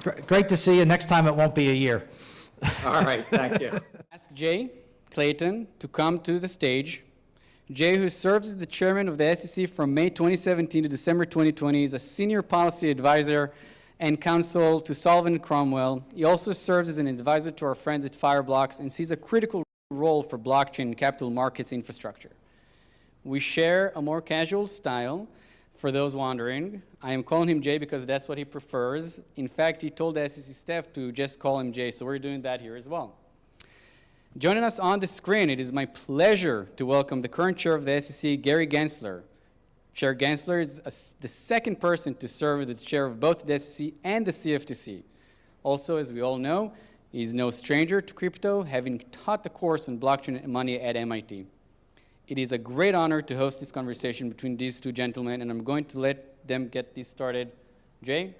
Great to see you. Next time it won't be a year. All right, thank you. Ask Jay Clayton to come to the stage. Jay, who serves as the chairman of the SEC from May 2017 to December 2020, is a senior policy advisor and counsel to Sullivan and Cromwell. He also serves as an advisor to our friends at Fireblocks and sees a critical role for blockchain and capital markets infrastructure. We share a more casual style. For those wondering, I am calling him Jay because that's what he prefers. In fact, he told the SEC staff to just call him Jay, so we're doing that here as well. Joining us on the screen, it is my pleasure to welcome the current chair of the SEC, Gary Gensler. Chair Gensler is the second person to serve as the chair of both the SEC and the CFTC. Also, as we all know, he's no stranger to crypto, having taught the course on blockchain and money at MIT. It is a great honor to host this conversation between these two gentlemen, and I'm going to let them get this started. Jay,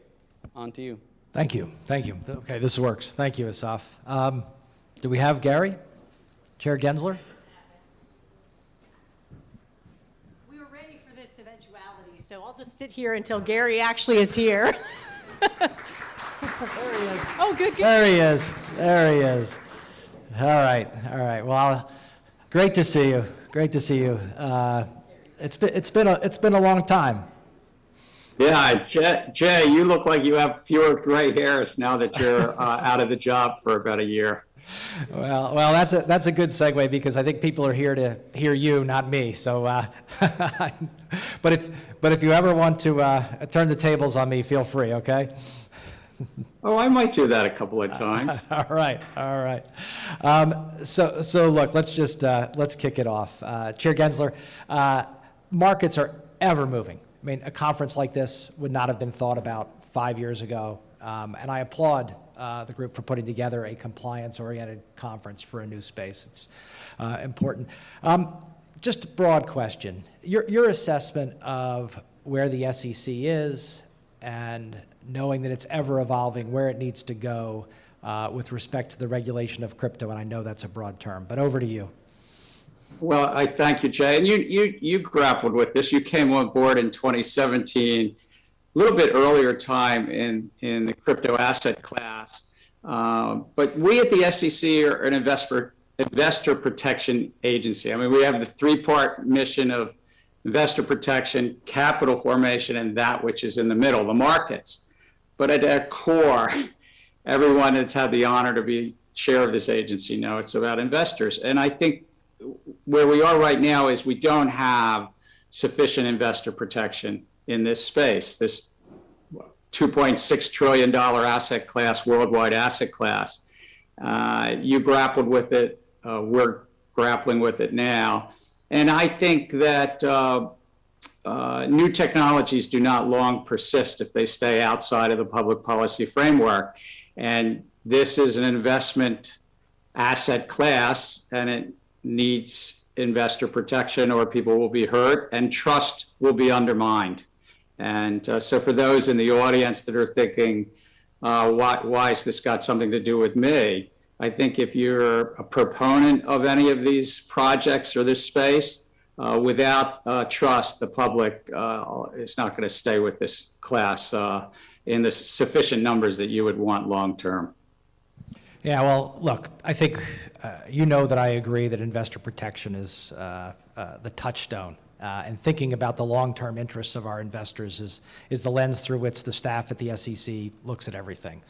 on to you. Thank you. Thank you. Okay, this works. Thank you, Asaf. Do we have Gary? Chair Gensler? We were ready for this eventuality, so I'll just sit here until Gary actually is here. There he is. Oh, good, good. There he is. There he is. All right. All right. Well, great to see you. Great to see you. It's been a long time. Yeah, Jay, you look like you have fewer gray hairs now that you're out of the job for about a year. Well, that's a good segue because I think people are here to hear you, not me. So, but if you ever want to turn the tables on me, feel free. Okay. Oh, I might do that a couple of times. All right, all right. So look, let's kick it off. Chair Gensler, markets are ever moving. I mean, a conference like this would not have been thought about 5 years ago, and I applaud the group for putting together a compliance-oriented conference for a new space. It's important. Just a broad question. Your assessment of where the SEC is and knowing that it's ever evolving, where it needs to go with respect to the regulation of crypto, and I know that's a broad term, but over to you. Well, I thank you, Jay. And you grappled with this. You came on board in 2017, a little bit earlier time in the crypto asset class. But we at the SEC are an investor protection agency. I mean, we have the three-part mission of investor protection, capital formation, and that which is in the middle, the markets. But at our core, everyone that's had the honor to be chair of this agency know it's about investors. And I think where we are right now is we don't have sufficient investor protection in this space, this $2.6 trillion asset class, worldwide asset class. You grappled with it, we're grappling with it now. And I think that new technologies do not long persist if they stay outside of the public policy framework. And this is an investment asset class, and it needs investor protection or people will be hurt and trust will be undermined. And so for those in the audience that are thinking, why has this got something to do with me? I think if you're a proponent of any of these projects or this space, without trust, the public is not going to stay with this class in the sufficient numbers that you would want long term. Yeah, well, look, I think you know that I agree that investor protection is the touchstone. And thinking about the long-term interests of our investors is the lens through which the staff at the SEC looks at everything.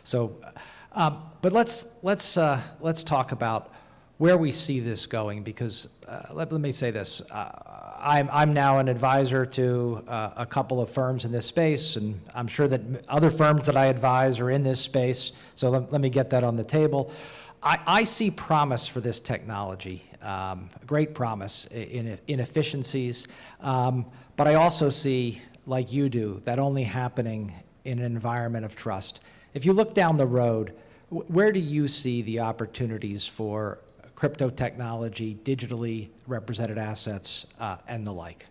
So, but let's talk about where we see this going, because let me say this. I'm now an advisor to a couple of firms in this space, and I'm sure that other firms that I advise are in this space, so let me get that on the table. I see promise for this technology, great promise in efficiencies, but I also see, like you do, that only happening in an environment of trust. If you look down the road, where do you see the opportunities for crypto technology, digitally represented assets, and the like?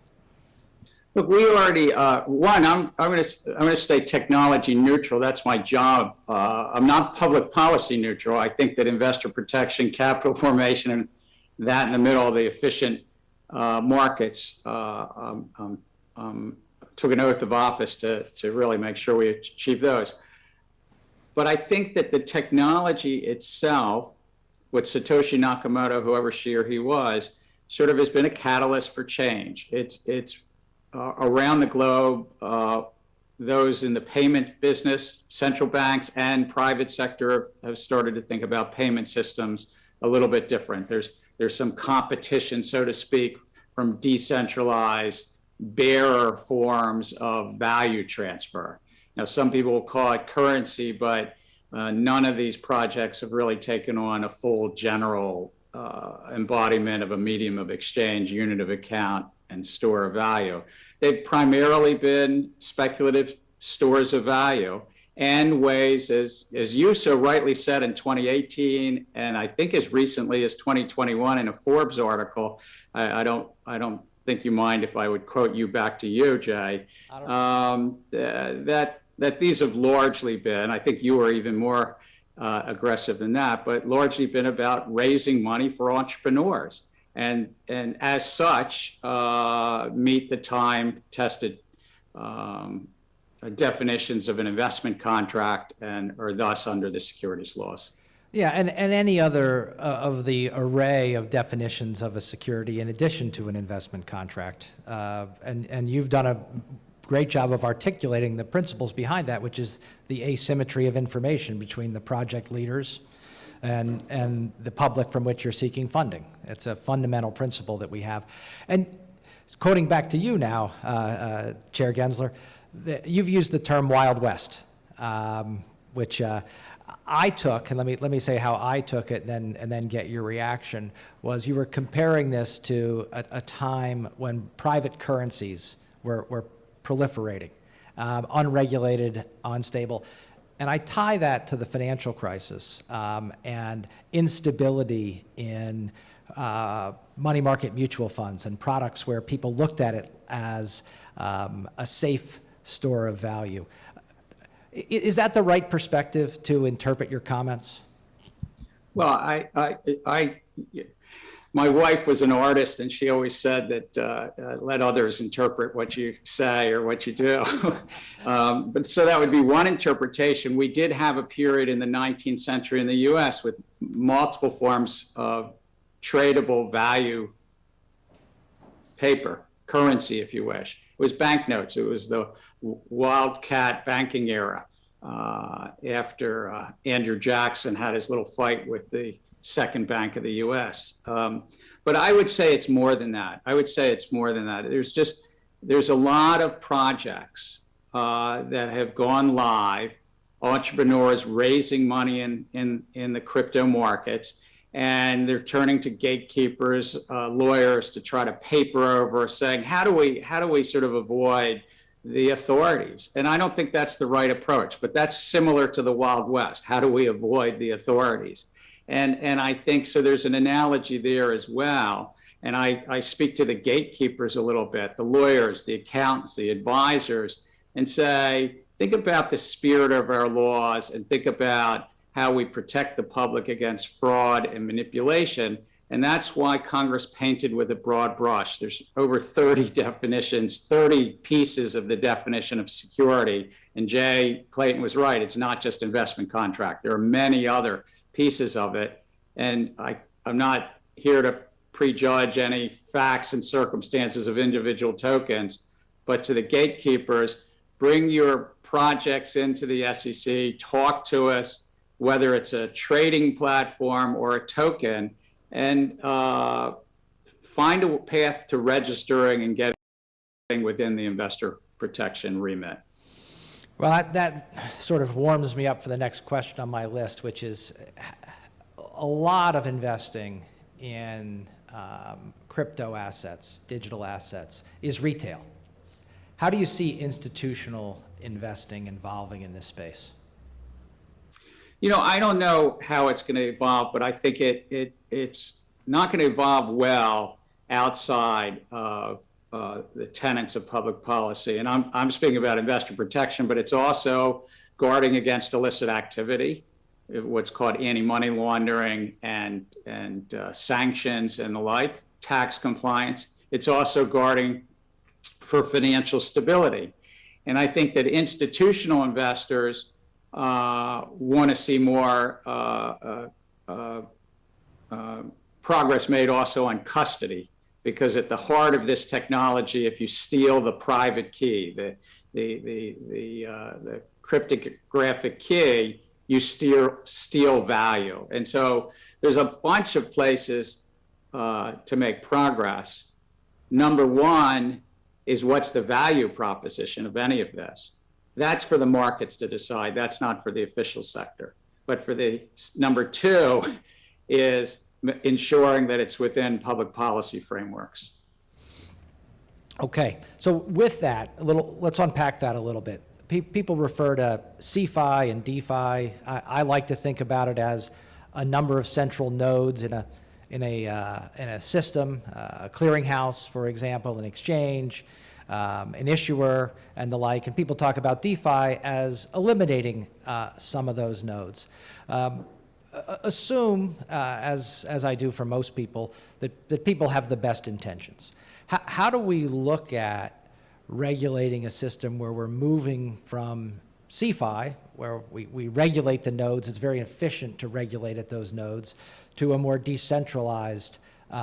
Look, we already, I'm going to stay technology neutral. That's my job. I'm not public policy neutral. I think that investor protection, capital formation, and that in the middle of the efficient markets, took an oath of office to really make sure we achieve those. But I think that the technology itself, with Satoshi Nakamoto, whoever she or he was, sort of has been a catalyst for change. It's around the globe, those in the payment business, central banks and private sector have started to think about payment systems a little bit different. There's some competition, so to speak, from decentralized bearer forms of value transfer. Now, some people will call it currency, but none of these projects have really taken on a full general embodiment of a medium of exchange, unit of account, and store of value. They've primarily been speculative stores of value and ways, as you so rightly said in 2018, and I think as recently as 2021 in a Forbes article, I don't think you mind if I would quote you back to you, Jay, that these have largely been, I think you were even more aggressive than that, but largely been about raising money for entrepreneurs. And as such, meet the time-tested definitions of an investment contract and are thus under the securities laws. Yeah, and any other of the array of definitions of a security in addition to an investment contract. And you've done a great job of articulating the principles behind that, which is the asymmetry of information between the project leaders and the public from which you're seeking funding. It's a fundamental principle that we have. And quoting back to you now, Chair Gensler, you've used the term Wild West, which I took, and let me say how I took it, and then get your reaction. Was you were comparing this to a time when private currencies were proliferating, unregulated, unstable. And I tie that to the financial crisis and instability in money market mutual funds and products where people looked at it as a safe store of value. Is that the right perspective to interpret your comments? Well, my wife was an artist, and she always said that let others interpret what you say or what you do. But so that would be one interpretation. We did have a period in the 19th century in the US with multiple forms of tradable value paper, currency, if you wish. It was banknotes. It was the wildcat banking era after Andrew Jackson had his little fight with the second bank of the US. But I would say it's more than that. There's a lot of projects that have gone live, entrepreneurs raising money in the crypto markets, and they're turning to gatekeepers, lawyers to try to paper over, saying, how do we sort of avoid the authorities? And I don't think that's the right approach, but that's similar to the Wild West. How do we avoid the authorities? And I think so there's an analogy there as well. And I speak to the gatekeepers a little bit, the lawyers, the accountants, the advisors, and say, think about the spirit of our laws and think about how we protect the public against fraud and manipulation. And that's why Congress painted with a broad brush. There's over 30 definitions, 30 pieces of the definition of security. And Clayton was right, it's not just investment contract. There are many other pieces of it. And I'm not here to prejudge any facts and circumstances of individual tokens, but to the gatekeepers, bring your projects into the SEC, talk to us, whether it's a trading platform or a token, and find a path to registering and getting within the investor protection remit. Well, that sort of warms me up for the next question on my list, which is a lot of investing in crypto assets, digital assets, is retail. How do you see institutional investing evolving in this space? You know, I don't know how it's going to evolve, but I think it's not going to evolve well outside of the tenets of public policy. And I'm speaking about investor protection, but it's also guarding against illicit activity, what's called anti-money laundering and sanctions and the like, tax compliance. It's also guarding for financial stability. And I think that institutional investors want to see more progress made also on custody, because at the heart of this technology, if you steal the private key, the cryptographic key, you steal value. And so there's a bunch of places to make progress. Number one is, what's the value proposition of any of this? That's for the markets to decide. That's not for the official sector. But for the number two is ensuring that it's within public policy frameworks. Okay, so with that, let's unpack that a little bit. People refer to CeFi and DeFi. I like to think about it as a number of central nodes in a system, a clearinghouse, for example, an exchange, an issuer, and the like. And people talk about DeFi as eliminating some of those nodes. Assume, as I do for most people, that people have the best intentions. How do we look at regulating a system where we're moving from CeFi, where we regulate the nodes, it's very efficient to regulate at those nodes, to a more decentralized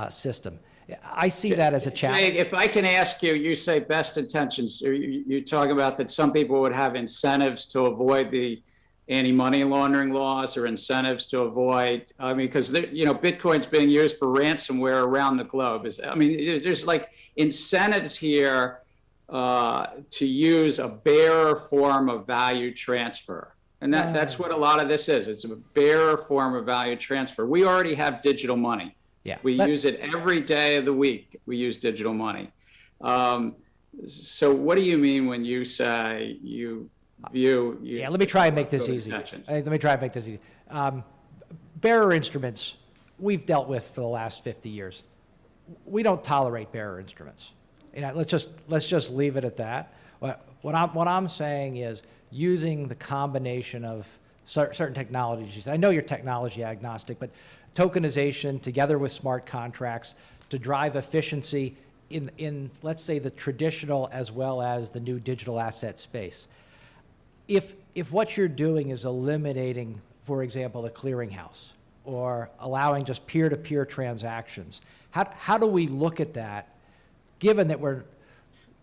system? I see that as a challenge. If I can ask you, you say best intentions. You talk about that some people would have incentives to avoid the anti-money laundering laws, or incentives to avoid, because Bitcoin's being used for ransomware around the globe. There's like incentives here to use a bearer form of value transfer. And that's what a lot of this is. It's a bearer form of value transfer. We already have digital money. Yeah. We use it every day of the week. We use digital money. So what do you mean when you say you view... Yeah, let me try and make this easy. Bearer instruments, we've dealt with for the last 50 years. We don't tolerate bearer instruments. Let's just leave it at that. What I'm saying is using the combination of certain technologies. I know you're technology agnostic, but tokenization together with smart contracts to drive efficiency in let's say, the traditional as well as the new digital asset space. If what you're doing is eliminating, for example, a clearinghouse, or allowing just peer-to-peer transactions, how do we look at that, given that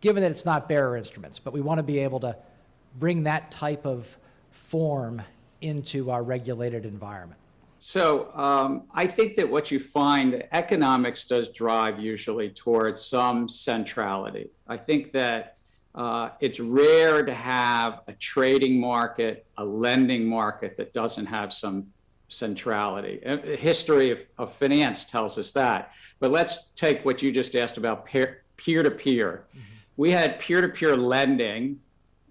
it's not bearer instruments, but we want to be able to bring that type of form into our regulated environment? So I think that what you find, economics does drive usually towards some centrality. I think that it's rare to have a trading market, a lending market that doesn't have some centrality. The history of finance tells us that. But let's take what you just asked about peer-to-peer. Mm-hmm. We had peer-to-peer lending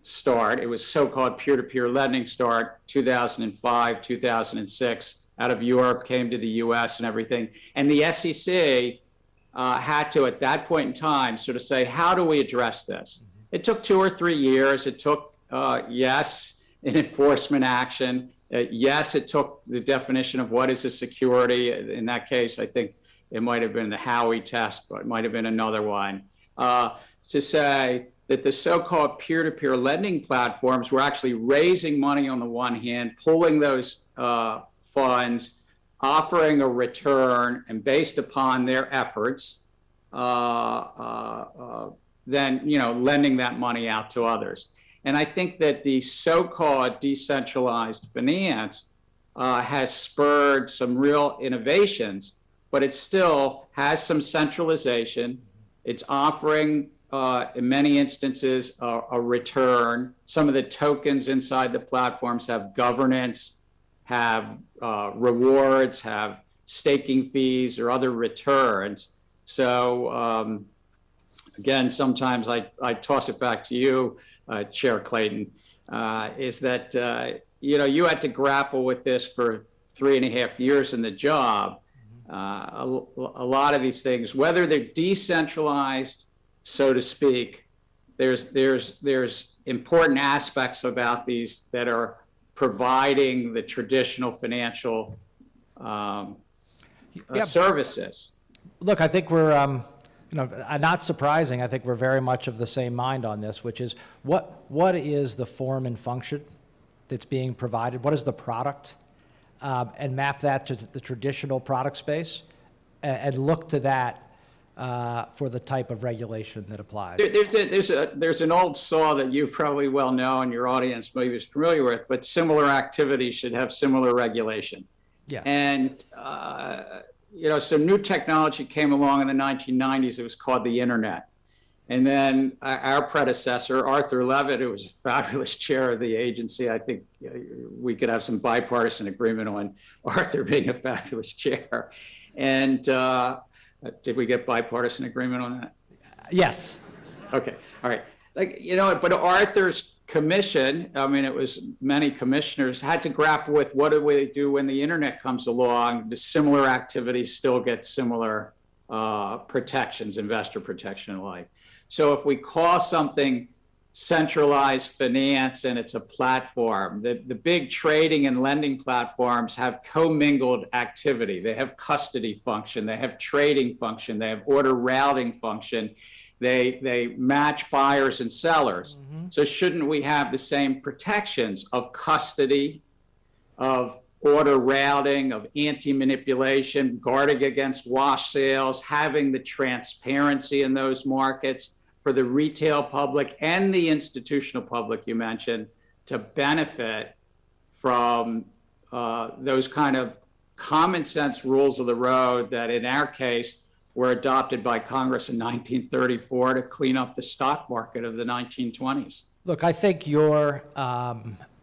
start. It was so-called peer-to-peer lending start 2005, 2006. Out of Europe, came to the US and everything. And the SEC had to, at that point in time, sort of say, how do we address this? Mm-hmm. It took 2 or 3 years. It took, yes, an enforcement action. Yes, it took the definition of what is a security. In that case, I think it might have been the Howey test, but it might have been another one, to say that the so-called peer-to-peer lending platforms were actually raising money on the one hand, pulling those funds, offering a return, and based upon their efforts, then lending that money out to others. And I think that the so-called decentralized finance has spurred some real innovations, but it still has some centralization. It's offering, in many instances, a return. Some of the tokens inside the platforms have governance, have rewards, have staking fees or other returns. So again, sometimes I toss it back to you, Chair Clayton, is that you had to grapple with this for 3.5 years in the job. A lot of these things, whether they're decentralized, so to speak, there's important aspects about these that are providing the traditional financial services. Look, I think we're, not surprising. I think we're very much of the same mind on this, which is what is the form and function that's being provided? What is the product? And map that to the traditional product space and look to that for the type of regulation that applies. There's an old saw that you probably well know and your audience maybe is familiar with, but similar activities should have similar regulation. Yeah. And, so new technology came along in the 1990s. It was called the internet. And then our predecessor, Arthur Levitt, who was a fabulous chair of the agency, I think we could have some bipartisan agreement on Arthur being a fabulous chair. And did we get bipartisan agreement on that? Yes. Okay, all right. But Arthur's commission, I mean, it was many commissioners, had to grapple with what do we do when the internet comes along? Do similar activities still get similar protections, investor protection and like? So if we call something centralized finance and it's a platform, the big trading and lending platforms have commingled activity. They have custody function, they have trading function, they have order routing function, they match buyers and sellers. Mm-hmm. So shouldn't we have the same protections of custody, of order routing, of anti-manipulation, guarding against wash sales, having the transparency in those markets for the retail public and the institutional public you mentioned to benefit from those kind of common sense rules of the road that in our case were adopted by Congress in 1934 to clean up the stock market of the 1920s. Look, I think your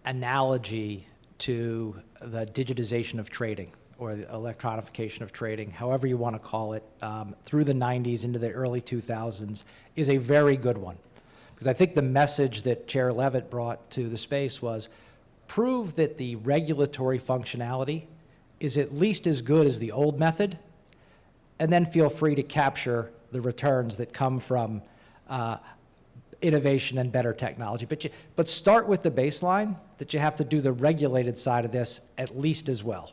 analogy to the digitization of trading or the electronification of trading, however you want to call it, through the 90s into the early 2000s is a very good one. Because I think the message that Chair Levitt brought to the space was prove that the regulatory functionality is at least as good as the old method, and then feel free to capture the returns that come from innovation and better technology. But start with the baseline that you have to do the regulated side of this at least as well.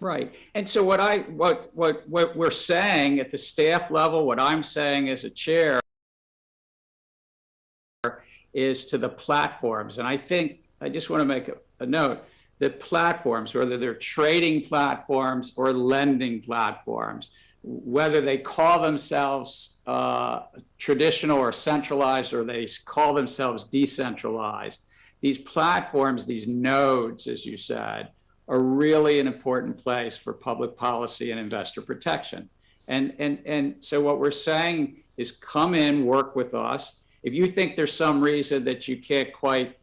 Right. And so what we're saying at the staff level, what I'm saying as a chair is to the platforms. And I think I just want to make a note that platforms, whether they're trading platforms or lending platforms, whether they call themselves traditional or centralized, or they call themselves decentralized, these platforms, these nodes, as you said, are really an important place for public policy and investor protection. And so what we're saying is come in, work with us. If you think there's some reason that you can't quite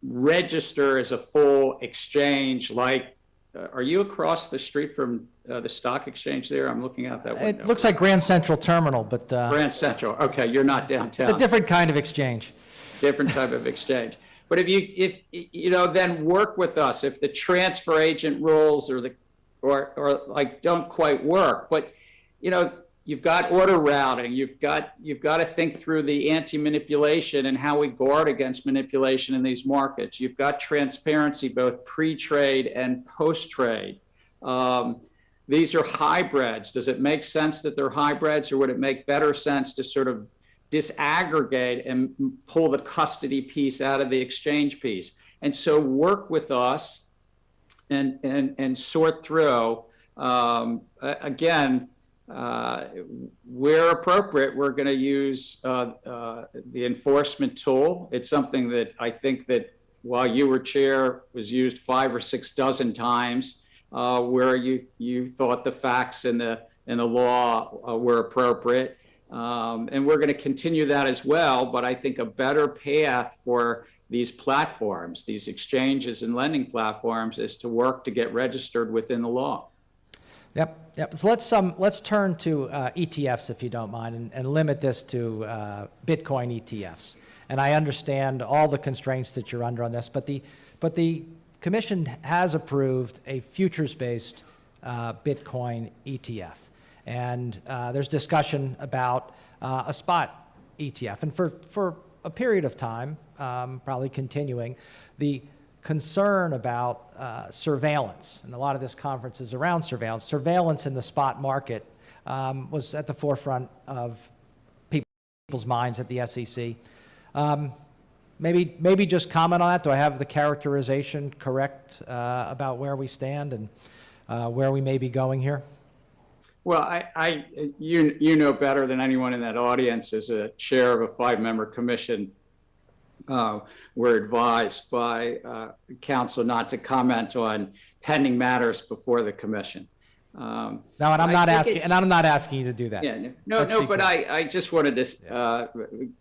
register as a full exchange, like, are you across the street from the stock exchange there? I'm looking out that window. It looks like Grand Central Terminal, but... Grand Central, okay, you're not downtown. It's a different kind of exchange. Different type of exchange. But if then work with us. If the transfer agent rules or like don't quite work, but you've got order routing. You've got to think through the anti-manipulation and how we guard against manipulation in these markets. You've got transparency both pre-trade and post-trade. These are hybrids. Does it make sense that they're hybrids, or would it make better sense to sort of disaggregate and pull the custody piece out of the exchange piece? And so work with us and sort through. Again, where appropriate, we're going to use the enforcement tool. It's something that I think that while you were chair was used 5 or 6 dozen times, where you thought the facts in the law were appropriate. And we're going to continue that as well. But I think a better path for these platforms, these exchanges and lending platforms, is to work to get registered within the law. Yep. So let's turn to ETFs, if you don't mind, and limit this to Bitcoin ETFs. And I understand all the constraints that you're under on this, but the Commission has approved a futures-based Bitcoin ETF. And there's discussion about a spot ETF. And for a period of time, probably continuing, the concern about surveillance, and a lot of this conference is around surveillance in the spot market was at the forefront of people's minds at the SEC. maybe just comment on that. Do I have the characterization correct about where we stand and where we may be going here? Well, you know better than anyone in that audience, as a chair of a 5-member commission, we're advised by counsel not to comment on pending matters before the commission. No, and I'm not asking you to do that. Yeah, no, but I just wanted to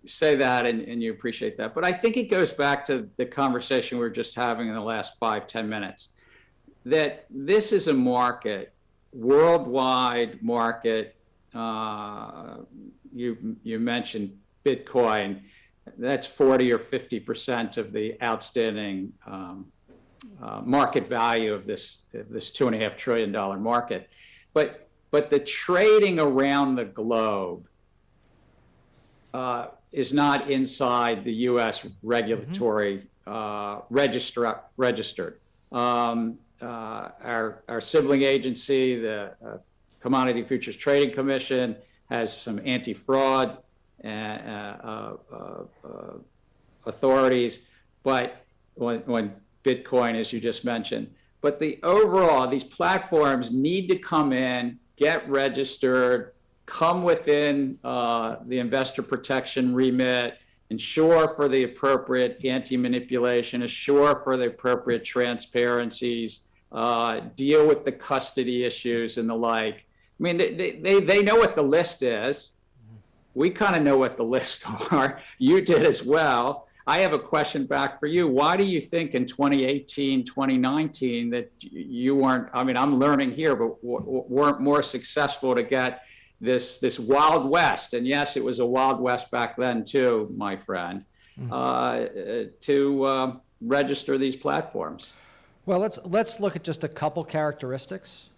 say that, and you appreciate that. But I think it goes back to the conversation we were just having in the last 5-10 minutes, that this is a market, worldwide market. You mentioned Bitcoin. That's 40 or 50% of the outstanding market value of this $2.5 trillion market. But the trading around the globe is not inside the U.S. regulatory registered. Our sibling agency, the Commodity Futures Trading Commission, has some anti-fraud authorities, but on Bitcoin, as you just mentioned. But these platforms need to come in, get registered, come within the investor protection remit, ensure for the appropriate anti-manipulation, assure for the appropriate transparencies, deal with the custody issues and the like. I mean, they know what the list is. We kind of know what the lists are. You did as well. I have a question back for you. Why do you think in 2018, 2019 that you weren't, I mean, I'm learning here, but weren't more successful to get this Wild West, and yes, it was a Wild West back then too, my friend, to register these platforms? Well, let's look at just a couple characteristics.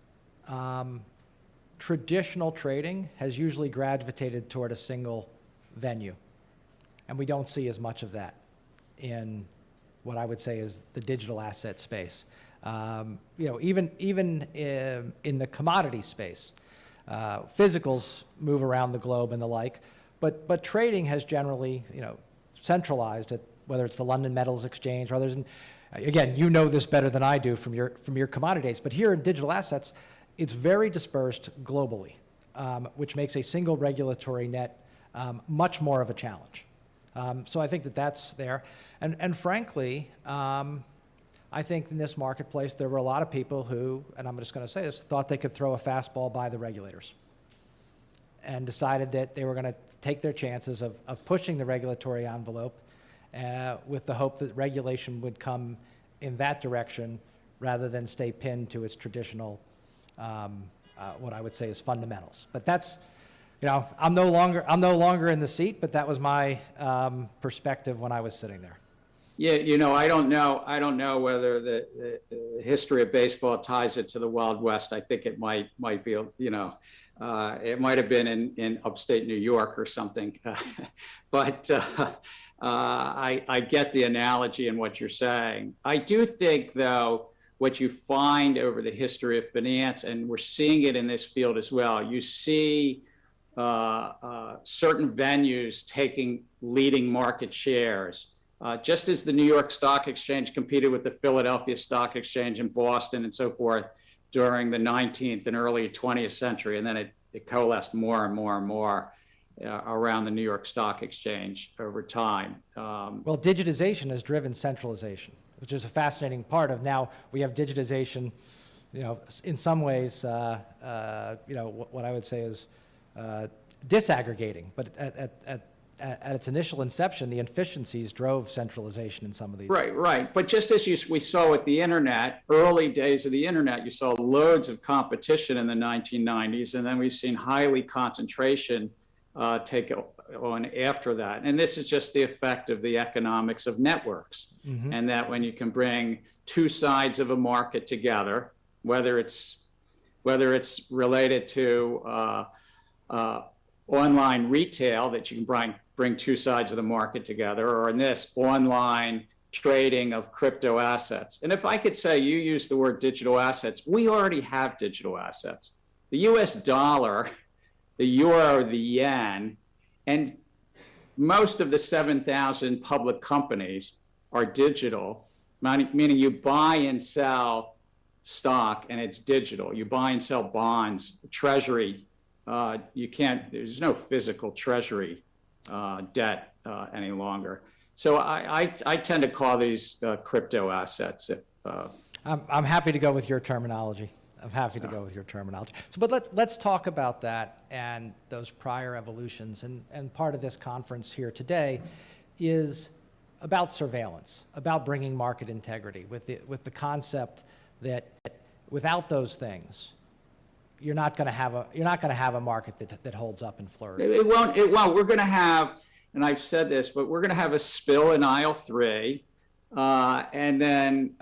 Traditional trading has usually gravitated toward a single venue, and we don't see as much of that in what I would say is the digital asset space. Even in the commodity space, physicals move around the globe and the like, but trading has generally centralized at whether it's the London Metals Exchange or others. And again, you know this better than I do from your commodity days, but here in digital assets, it's very dispersed globally, which makes a single regulatory net much more of a challenge. So I think that's there. And frankly, I think in this marketplace, there were a lot of people who, and I'm just going to say this, thought they could throw a fastball by the regulators and decided that they were going to take their chances of pushing the regulatory envelope with the hope that regulation would come in that direction rather than stay pinned to its traditional, what I would say is fundamentals. But that's, I'm no longer in the seat, but that was my perspective when I was sitting there. Yeah, I don't know whether the history of baseball ties it to the Wild West. I think it might be, it might have been in upstate New York or something. But I get the analogy in what you're saying. I do think, though, what you find over the history of finance, and we're seeing it in this field as well, you see certain venues taking leading market shares. Just as the New York Stock Exchange competed with the Philadelphia Stock Exchange in Boston and so forth during the 19th and early 20th century, and then it coalesced more and more and more around the New York Stock Exchange over time. Well, digitization has driven centralization, which is a fascinating part of now we have digitization, in some ways, what I would say is disaggregating, but at its initial inception, the inefficiencies drove centralization in some of these. Right. But just as we saw with the internet, early days of the internet, you saw loads of competition in the 1990s, and then we've seen highly concentration take on after that. And this is just the effect of the economics of networks. Mm-hmm. And that when you can bring two sides of a market together, whether it's related to online retail, that you can bring two sides of the market together, or in this online trading of crypto assets. And if I could say, you use the word digital assets, we already have digital assets. The US dollar, the euro, the yen, and most of the 7,000 public companies are digital, meaning you buy and sell stock and it's digital. You buy and sell bonds, treasury. You can't, there's no physical treasury debt any longer. So I tend to call these crypto assets. I'm happy to go with your terminology. I'm happy to go with your terminology. So, but let's talk about that and those prior evolutions. And part of this conference here today is about surveillance, about bringing market integrity with the concept that without those things, you're not going to have a market that holds up and flourishes. It won't. We're going to have, and I've said this, but we're going to have a spill in aisle 3, and then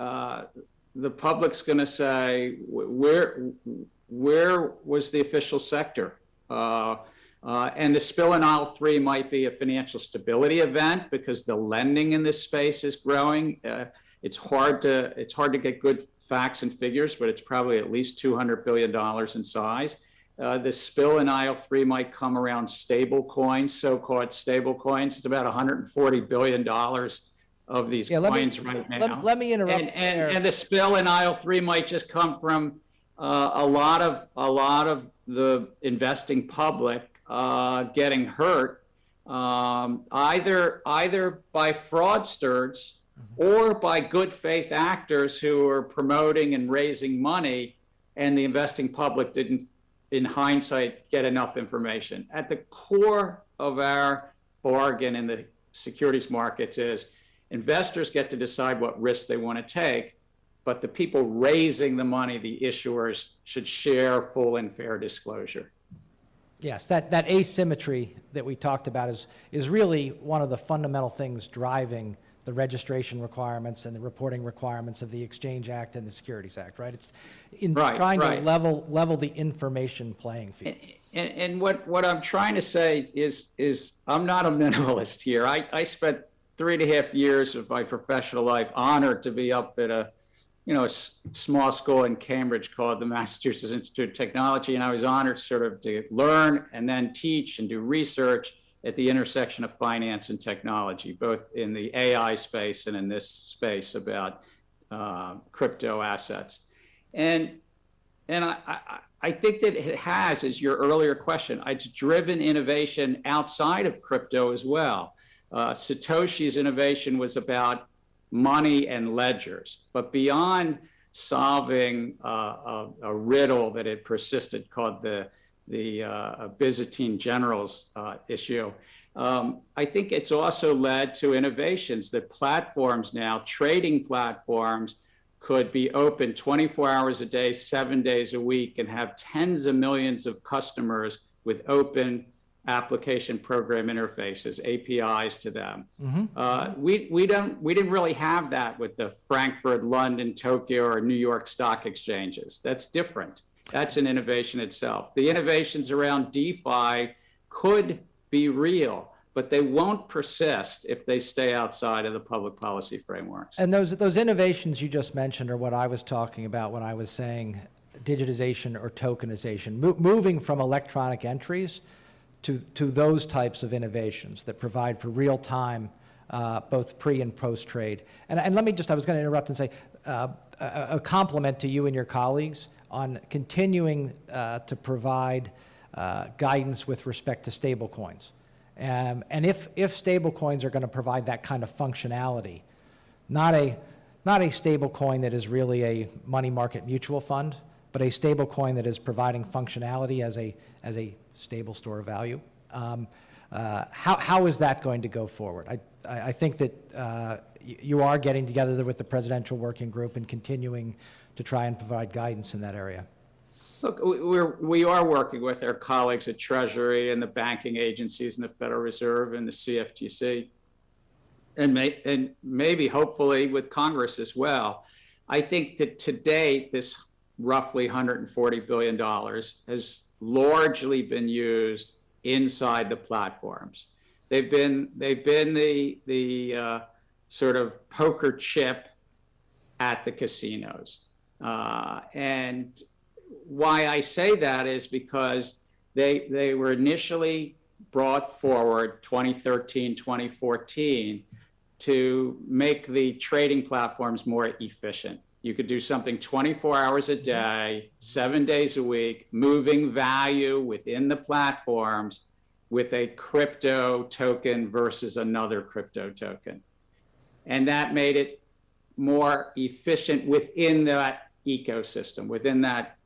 the public's going to say, where was the official sector? And the spill in aisle 3 might be a financial stability event because the lending in this space is growing. It's hard to get good facts and figures, but it's probably at least $200 billion in size. The spill in aisle 3 might come around stable coins, so-called stable coins. It's about $140 billion of these coins right now. Let me interrupt. And the spill in aisle 3 might just come from a lot of the investing public getting hurt, either by fraudsters or by good faith actors who are promoting and raising money, and the investing public didn't, in hindsight, get enough information. At the core of our bargain in the securities markets is investors get to decide what risks they want to take, but the people raising the money, the issuers, should share full and fair disclosure. Yes, that asymmetry that we talked about is really one of the fundamental things driving the registration requirements and the reporting requirements of the Exchange Act and the Securities Act, right? It's trying to level the information playing field. And what I'm trying to say is I'm not a minimalist here. I spent 3.5 years of my professional life honored to be up at a small school in Cambridge called the Massachusetts Institute of Technology, and I was honored sort of to learn and then teach and do research at the intersection of finance and technology, both in the AI space and in this space about crypto assets. And I think that it has, as your earlier question, it's driven innovation outside of crypto as well. Satoshi's innovation was about money and ledgers, but beyond solving a riddle that had persisted called the Byzantine generals issue, I think it's also led to innovations that platforms now, trading platforms, could be open 24 hours a day, 7 days a week, and have tens of millions of customers with open application program interfaces, APIs to them. We didn't really have that with the Frankfurt, London, Tokyo, or New York stock exchanges. That's different. That's an innovation itself. The innovations around DeFi could be real, but they won't persist if they stay outside of the public policy frameworks. And those innovations you just mentioned are what I was talking about when I was saying digitization or tokenization, moving from electronic entries to those types of innovations that provide for real-time, both pre and post-trade. And let me just, I was going to interrupt and say a compliment to you and your colleagues on continuing to provide guidance with respect to stablecoins. And if stablecoins are going to provide that kind of functionality, not a stablecoin that is really a money market mutual fund, but a stablecoin that is providing functionality as a stable store of value. How is that going to go forward? I think that you are getting together with the Presidential Working Group and continuing to try and provide guidance in that area. Look, we are working with our colleagues at Treasury and the banking agencies and the Federal Reserve and the CFTC, and maybe hopefully with Congress as well. I think that to date, this roughly $140 billion has largely been used inside the platforms. They've been the sort of poker chip at the casinos. And why I say that is because they were initially brought forward 2013, 2014 to make the trading platforms more efficient. You could do something 24 hours a day, 7 days a week, moving value within the platforms with a crypto token versus another crypto token. And that made it more efficient within that ecosystem, within that.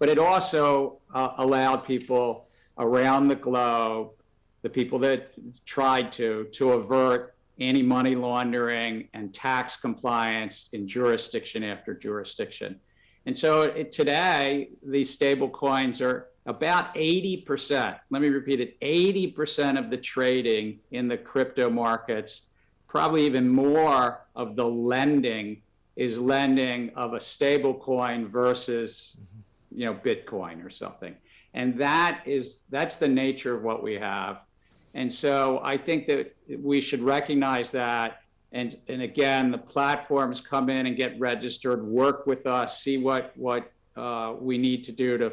But it also allowed people around the globe, the people that tried to avert anti-money laundering and tax compliance in jurisdiction after jurisdiction. And so today, these stable coins are about 80%, let me repeat it, 80% of the trading in the crypto markets, probably even more of the lending is lending of a stable coin versus, Bitcoin or something. And that's the nature of what we have. And so I think that we should recognize that. And again, the platforms come in and get registered, work with us, see what we need to do to,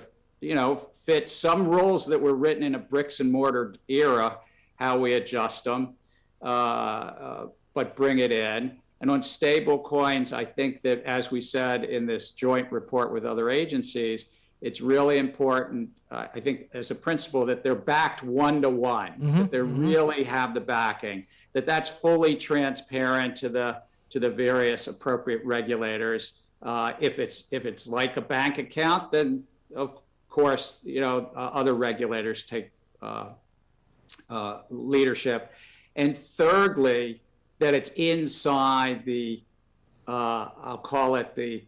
fit some rules that were written in a bricks and mortar era, how we adjust them, but bring it in. And on stable coins, I think that, as we said in this joint report with other agencies, it's really important, I think, as a principle, that they're backed one-to-one, that they really have the backing, that's fully transparent to the various appropriate regulators. If it's like a bank account, then of course, other regulators take leadership. And thirdly, that it's inside the, I'll call it the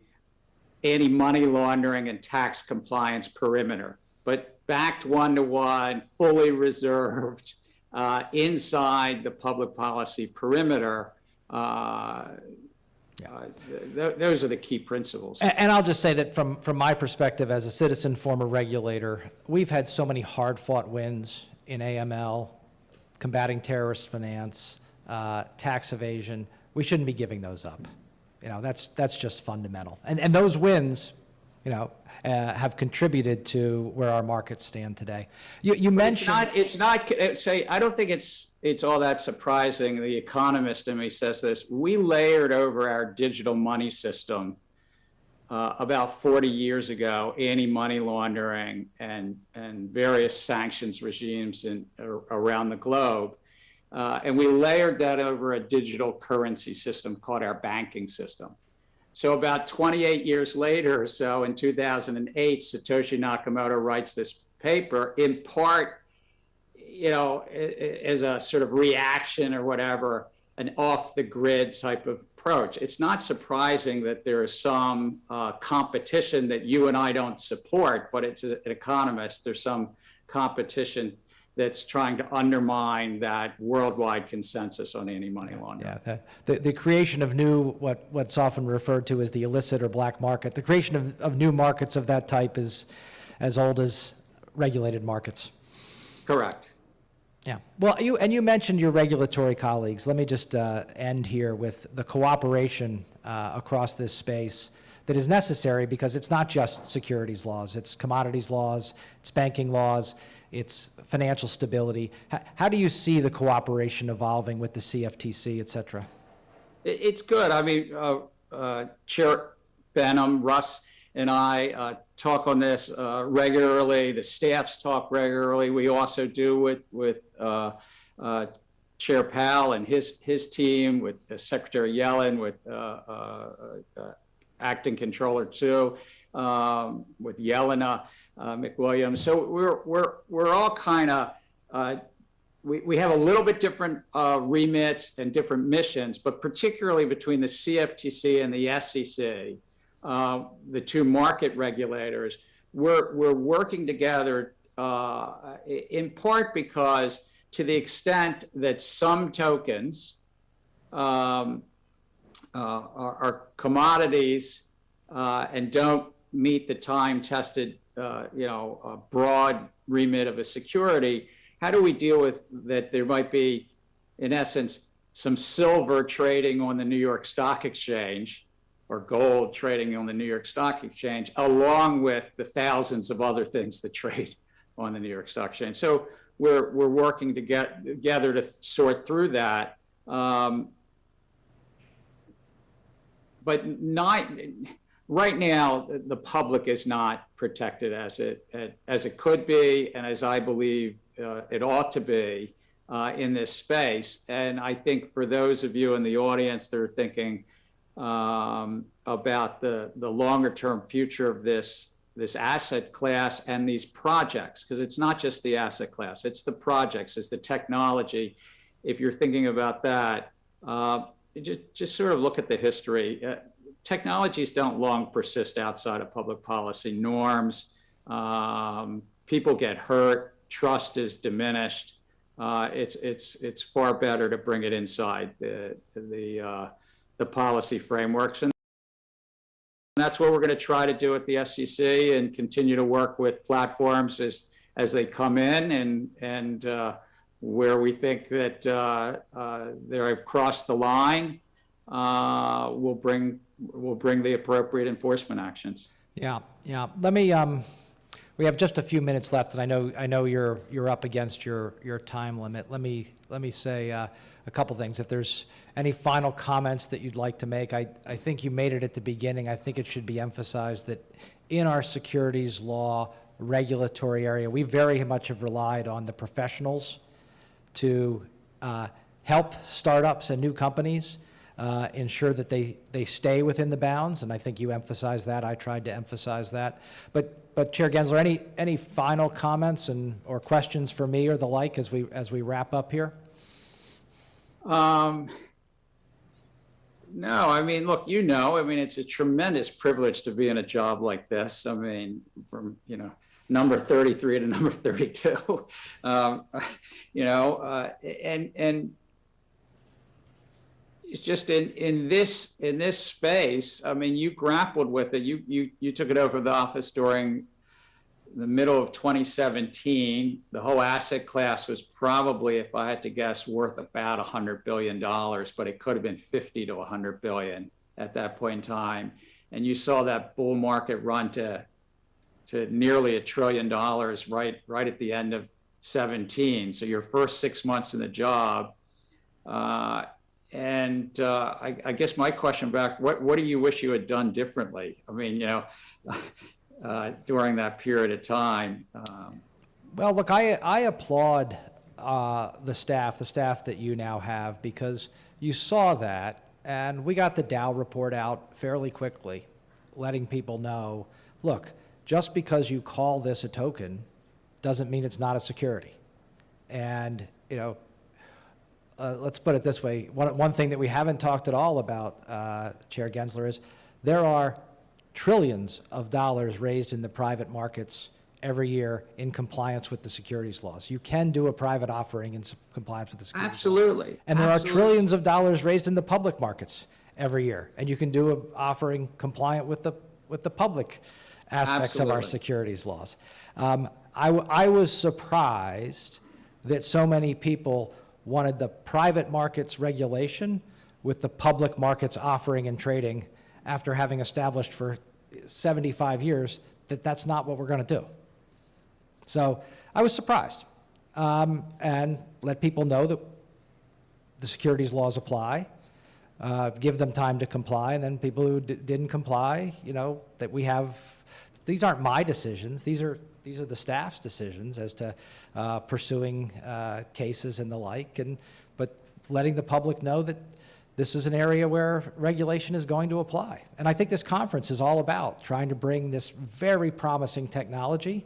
anti-money laundering and tax compliance perimeter, but backed one-to-one, fully reserved inside the public policy perimeter. Those are the key principles. And I'll just say that from my perspective as a citizen, former regulator, we've had so many hard-fought wins in AML, combating terrorist finance, tax evasion. We shouldn't be giving those up. That's just fundamental. And those wins, have contributed to where our markets stand today. You mentioned I don't think it's all that surprising. The economist in me says this. We layered over our digital money system about 40 years ago, anti-money laundering and various sanctions regimes around the globe. And we layered that over a digital currency system called our banking system. So about 28 years later or so, in 2008, Satoshi Nakamoto writes this paper, in part, as a sort of reaction or whatever, an off-the-grid type of approach. It's not surprising that there is some competition that you and I don't support, but it's an economist, there's some competition that's trying to undermine that worldwide consensus on anti-money laundering. Yeah, the creation of new, what's often referred to as the illicit or black market, the creation of new markets of that type is as old as regulated markets. Correct. Yeah. Well, you mentioned your regulatory colleagues. Let me just end here with the cooperation across this space that is necessary, because it's not just securities laws, it's commodities laws, it's banking laws, it's financial stability. How do you see the cooperation evolving with the CFTC, et cetera? It's good. I mean, Chair Benham, Russ, and I talk on this regularly. The staffs talk regularly. We also do with Chair Powell and his team, with Secretary Yellen, with Acting Controller too, with Yelena McWilliams. So we're all kind of we have a little bit different remits and different missions, but particularly between the CFTC and the SEC, the two market regulators, we're working together in part because, to the extent that some tokens are commodities and don't meet the time-tested, broad remit of a security, how do we deal with that? There might be, in essence, some silver trading on the New York Stock Exchange, or gold trading on the New York Stock Exchange, along with the thousands of other things that trade on the New York Stock Exchange. So we're working together to sort through that. But not right now. The public is not protected as it could be, and as I believe it ought to be in this space. And I think for those of you in the audience that are thinking about the longer term future of this asset class and these projects, because it's not just the asset class, it's the projects, it's the technology. If you're thinking about that, just sort of look at the history. Technologies don't long persist outside of public policy norms. People get hurt, trust is diminished. It's far better to bring it inside the policy frameworks. And that's what we're going to try to do at the SEC, and continue to work with platforms as they come in, and where we think that they've crossed the line, we'll bring the appropriate enforcement actions. Yeah. Let me. We have just a few minutes left, and I know you're up against your time limit. Let me say a couple things. If there's any final comments that you'd like to make, I think you made it at the beginning. I think it should be emphasized that in our securities law regulatory area, we very much have relied on the professionals to help startups and new companies ensure that they stay within the bounds, and I think you emphasized that. I tried to emphasize that. But Chair Gensler, any final comments or questions for me or the like as we wrap up here? No, I mean, look, it's a tremendous privilege to be in a job like this. I mean, from number 33 to number 32, and it's just in this space. I mean, you grappled with it. You took it over the office during the middle of 2017. The whole asset class was probably, if I had to guess, worth about $100 billion, but it could have been 50 to 100 billion at that point in time. And you saw that bull market run to nearly $1 trillion right at the end of 17. So your first 6 months in the job. And I guess my question back, what do you wish you had done differently? I mean, during that period of time. Well, look, I applaud the staff that you now have, because you saw that, and we got the Dow report out fairly quickly, letting people know, look, just because you call this a token doesn't mean it's not a security. And, let's put it this way. One thing that we haven't talked at all about, Chair Gensler, is there are trillions of dollars raised in the private markets every year in compliance with the securities laws. You can do a private offering in compliance with the securities Absolutely. laws. And there are trillions of dollars raised in the public markets every year, and you can do an offering compliant with the public aspects of our securities laws. I was surprised that so many people wanted the private markets regulation with the public markets offering and trading, after having established for 75 years that that's not what we're going to do. So I was surprised, and let people know that the securities laws apply, give them time to comply, and then people who didn't comply, that we have, these aren't my decisions, these are the staff's decisions as to pursuing cases and the like, but letting the public know that this is an area where regulation is going to apply. And I think this conference is all about trying to bring this very promising technology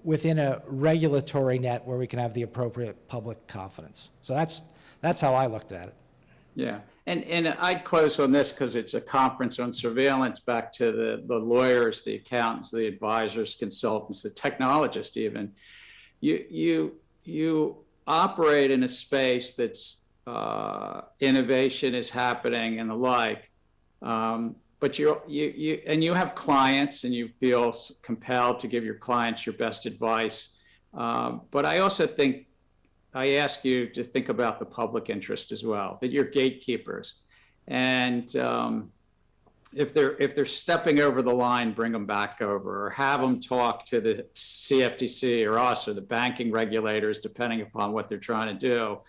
within a regulatory net where we can have the appropriate public confidence. So that's how I looked at it. Yeah, and I'd close on this because it's a conference on surveillance, back to the lawyers, the accountants, the advisors, consultants, the technologists even. You operate in a space that's innovation is happening and the like, but you have clients, and you feel compelled to give your clients your best advice. But I also think I ask you to think about the public interest as well, that you're gatekeepers. And if they're stepping over the line, bring them back over, or have them talk to the CFTC or us or the banking regulators, depending upon what they're trying to do,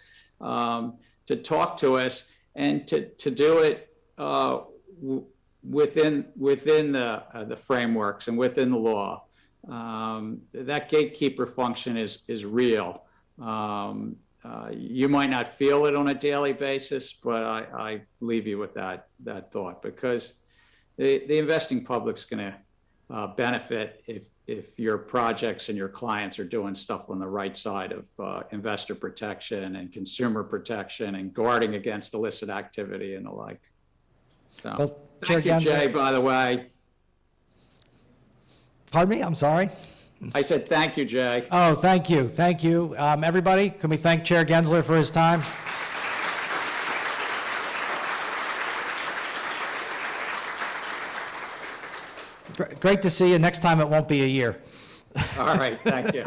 to talk to us and to do it within the frameworks and within the law. That gatekeeper function is real. You might not feel it on a daily basis, but I leave you with that thought, because the investing public's going to benefit if your projects and your clients are doing stuff on the right side of investor protection and consumer protection and guarding against illicit activity and the like. So, Well, Chair thank you, Gensler- Jay, by the way. Pardon me, I'm sorry? I said thank you, Jay. Oh, thank you, thank you. Everybody, can we thank Chair Gensler for his time? Great to see you. Next time it won't be a year. All right, thank you.